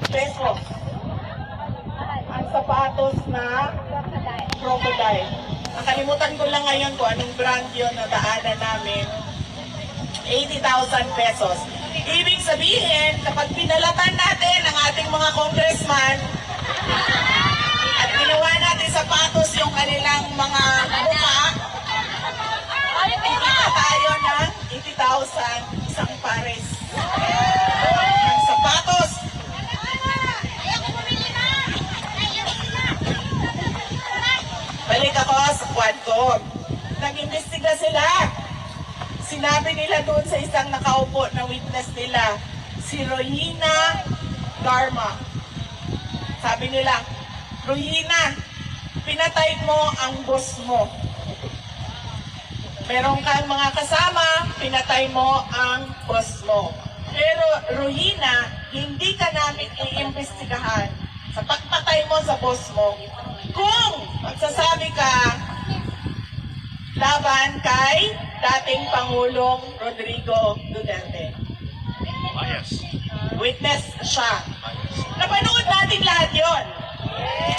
pesos. Ang sapatos na crocodile. Nakalimutan ko lang ngayon kung anong brand yun na daanan namin. 80,000 pesos. Ibig sabihin, kapag pinalatan natin ang ating mga congressman at ginawa natin sapatos yung kanilang mga mukha, ikita tayo ng 80,000 isang pares ng sapatos. Balik ako sa Quadcom. Nag-imbestiga sila. Sinabi nila doon sa isang nakaupo na witness nila, si Rohina Garma. Sabi nila, Rohina, pinatay mo ang boss mo. Meron kang mga kasama, pinatay mo ang boss mo. Pero Rohina, hindi ka namin iimbestigahan sa pagpatay mo sa boss mo kung magsasabi ka laban kay dating Pangulong Rodrigo Duterte. Witness siya. Napanood natin lahat yon.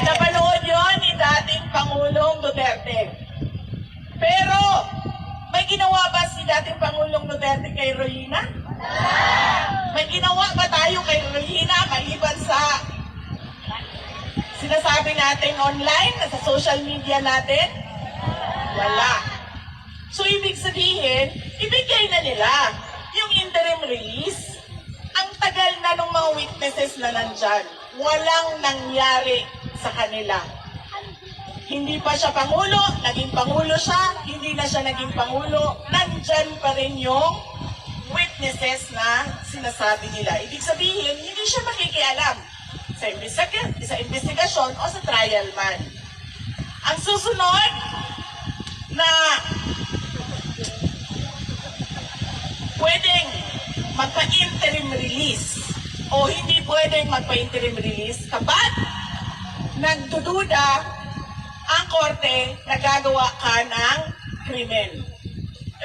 Napanood yon ni dating Pangulong Duterte. Pero, may ginawa ba si dating Pangulong Duterte kay Rohina? May ginawa ba tayo kay Rohina maliban sa sinasabi natin online, sa social media natin? Wala. So, ibig sabihin, ibigay na nila yung interim release. Ang tagal na ng mga witnesses na nandyan. Walang nangyari sa kanila. Hindi pa siya Pangulo, naging Pangulo siya, hindi na siya naging Pangulo, nandyan pa rin yung witnesses na sinasabi nila. Ibig sabihin, hindi siya makikialam sa investigasyon o sa trial man. Ang susunod na pwedeng magpa-interim release o hindi pwedeng magpa-interim release kapag nagdududa ang korte na gagawa ka ng krimen.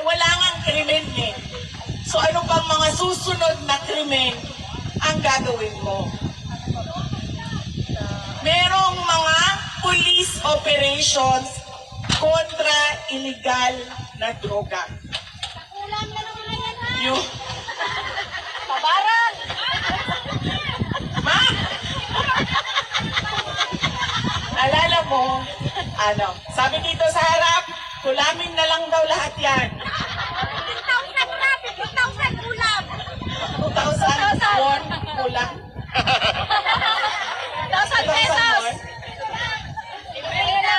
Wala ngang krimen eh. So ano pang mga susunod na krimen ang gagawin mo? Merong mga police operations kontra illegal na droga. Ulam na naman yan, ha? Yung Tabaran! Ma'am! Alala mo, sabi dito sa harap, kulamin na lang daw lahat yan. 15,000 na! 15,000 ulam! 2,000 won, kulang. 1,000 pesos! Ayun na!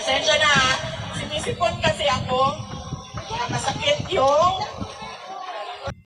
Pasensya na, sinisipon kasi ako. Masakit yung